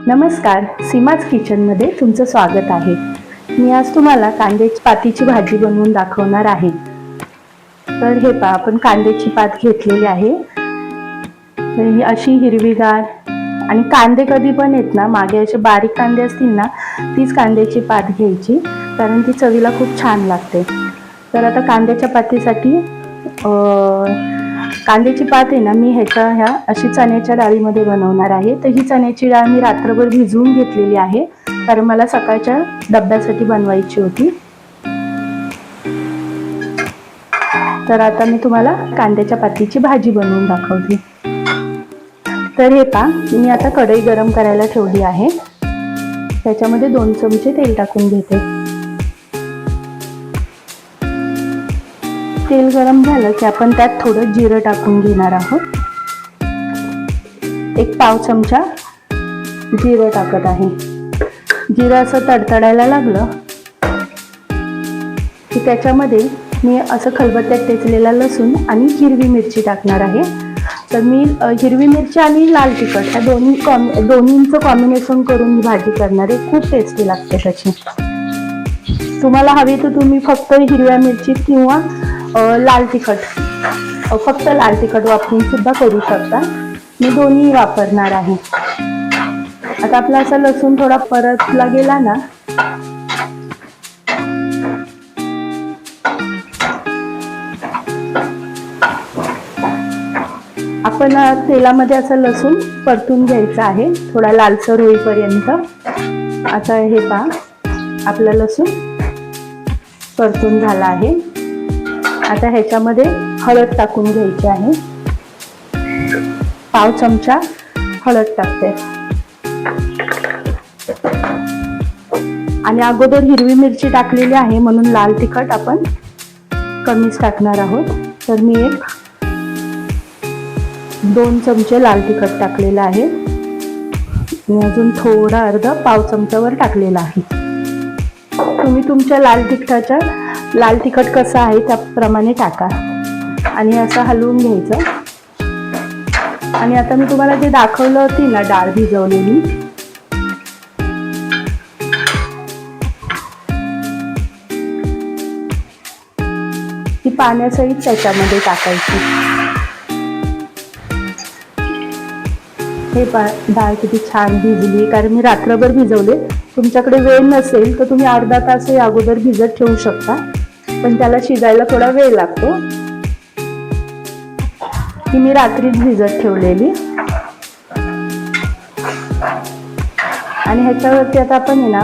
नमस्कार, सीमाज किचनमध्ये तुमचं स्वागत आहे। मी आज तुम्हाला कांद्याची पातीची भाजी बनवून दाखवणार आहे। तर हे पहा, आपण कांद्याची पात घेतलेली आहे। तर ही अशी हिरवीगार आणि कांदे कधी पण येत ना, मागे असे बारीक कांदे असतील ना, तीच कांद्याची पात घ्यायची, कारण ती चवीला खूप छान लागते। तर आता कांद्याच्या पातीसाठी कांद्याची पात आहे ना, मी ह्या अशी चण्याच्या डाळीमध्ये बनवणार आहे। तर ही चण्याची डाळ मी रात्रभर भिजवून घेतलेली आहे, कारण मला सकाळच्या डब्यासाठी बनवायची होती। तर आता मी तुम्हाला कांद्याच्या पातीची भाजी बनवून दाखवते। तर हे पहा, मी आता कढई गरम करायला ठेवली आहे। त्याच्यामध्ये 2 चमचे तेल टाकून घेते। तेल गरम झालं की आपण त्यात थोडं जिरं टाकून घेणार आहोत। एक पाव चमचा जिरं टाकत आहे। जिरं असं तडतडायला लागलं की त्याच्यामध्ये मी असं खलबत्त्यात टेचलेला लसूण आणि हिरवी मिरची टाकणार आहे। तर मी हिरवी मिरची आणि लाल तिखट या दोन्हींचं कॉम्बिनेशन करून ही भाजी करणार आहे। खूप टेस्टी लागते त्याची। तुम्हाला हवी तर तुम्ही फक्त हिरव्या मिरची किंवा लाल तिखट, फक्त लाल तिखट वापरून सुद्धा करू शकता। मी दोन्ही वापरणार आहे। आता आपला असा लसूण थोडा परतला गेला ना, आपण तेलामध्ये असं लसूण परतून घ्यायचं आहे, थोडा लालसर होईपर्यंत। आता हे पहा, आपला लसूण परतून झाला आहे। आता ह्याच्यामध्ये हळद टाकून घ्यायची आहे। पाव चमचा हळद टाकते आणि अगोदर हिरवी मिरची टाकलेली आहे, म्हणून लाल तिखट आपण कमीच टाकणार आहोत। तर मी 2 चमचे लाल तिखट टाकलेलं आहे आणि अजून थोडा अर्धा पाव चमचावर टाकलेला आहे। तुम्ही तुमच्या लाल तिखट कसं आहे त्याप्रमाणे टाका आणि असं हलवून घ्यायचं। आणि आता मी तुम्हाला जे दाखवलं होती ना डाळ भिजवलेली, ती पाण्यासहित त्याच्यामध्ये टाकायची। हे डाळ किती छान भिजली, कारण मी रात्रभर भिजवले। तुमच्याकडे वेळ नसेल तर तुम्ही अर्धा तास अगोदर भिजत ठेवू शकता, पण त्याला शिजायला थोडा वेळ लागतो। ही मी रात्रीच भिजत ठेवलेली आणि ह्याच्यावरती आता आपण ना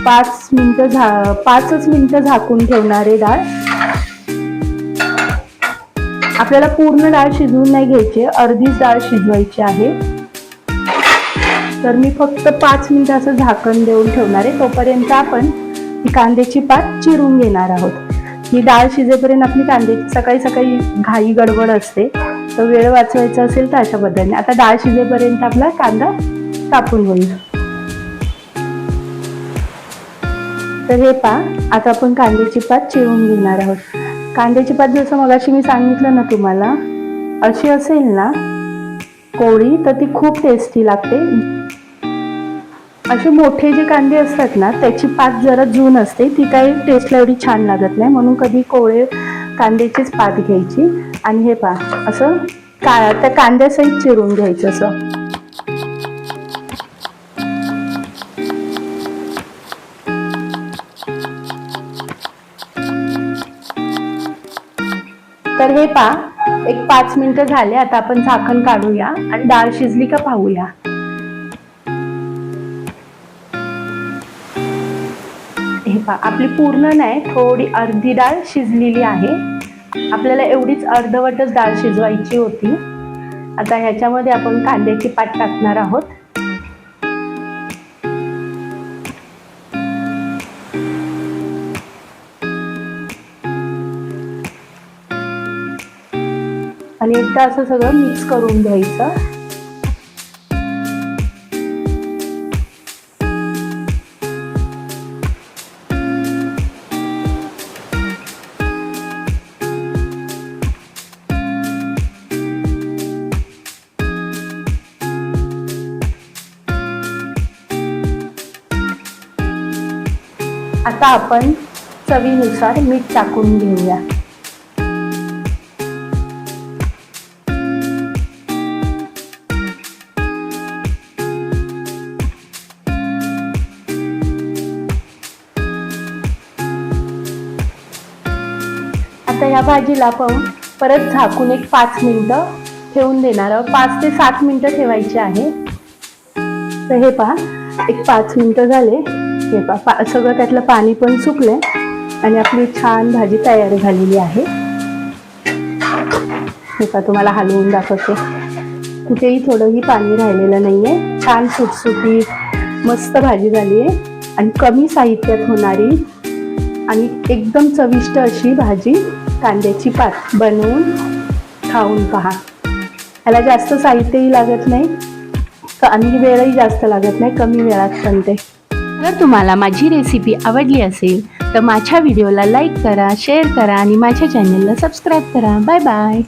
5 मिनिटं झाकून ठेवणार आहे डाळ। आपल्याला पूर्ण डाळ शिजवून नाही घ्यायची, अर्धीच डाळ शिजवायची आहे। तर मी फक्त 5 मिनिटं असं झाकण देऊन ठेवणार आहे। तोपर्यंत आपण ही कांद्याची पात चिरून घेणार आहोत। ही डाळ शिजेपर्यंत आपली कांद्याची सकाळी घाई गडबड असते, तर वेळ वाचवायचा असेल तर अशा पद्धतीने आता डाळ शिजेपर्यंत आपला कांदा कापून होईल। तर हे पहा, आता आपण कांद्याची पात चिरून घेणार आहोत। कांद्याची पात जसं मगाशी मी सांगितलं ना तुम्हाला, अशी असेल ना कोवळी तर ती खूप टेस्टी लागते। असे मोठे जे कांदे असतात ना, त्याची पात जरा जून असते, ती काही टेस्टला एवढी छान लागत नाही, म्हणून कधी कोवळे कांद्याचीच पात घ्यायची। आणि हे पहा, असं त्या कांद्यासहित चिरून घ्यायचं असं। तर हे पहा, एक 5 मिनिटं झाले। आता आपण झाकण काढूया आणि डाळ शिजली का पाहूया। हे पहा, आपली पूर्ण नाही, थोडी अर्धी डाळ शिजलेली आहे। आपल्याला एवढीच अर्धवटच डाळ शिजवायची होती। आता ह्याच्यामध्ये आपण कांद्याची पात टाकणार आहोत। आणि एकदा असं सगळं मिक्स करून घ्यायचं। आता आपण चवीनुसार मीठ टाकून घेऊया. आता या भाजीला आपण परत झाकून एक 5 मिनिटं ठेवून देणार आहोत. 5 ते 7 मिनिटं ठेवायचे आहे. तर हे पहा, एक 5 मिनिटं झाले. हे पहा, सगळं त्यातलं पाणी पण सुकलंय आणि आपली छान भाजी तयार झालेली आहे. हे पहा, तुम्हाला हलवून दाखवते. कुठेही थोडंही पाणी राहिलेलं नाहीये. छान सुटसुटीत मस्त भाजी झाली आहे आणि कमी साहित्यात होणारी आणि एकदम चविष्ट अशी भाजी कांद्याची पात बनवून खाऊन पहा. याला जास्त साहित्यही लागत नाही आणि वेळही जास्त लागत नाही, कमी वेळात बनते. जर तुम्हाला माझी रेसिपी आवडली असेल तर माझ्या व्हिडिओला लाईक करा, शेअर करा आणि माझ्या चॅनलला सबस्क्राईब करा. Bye bye.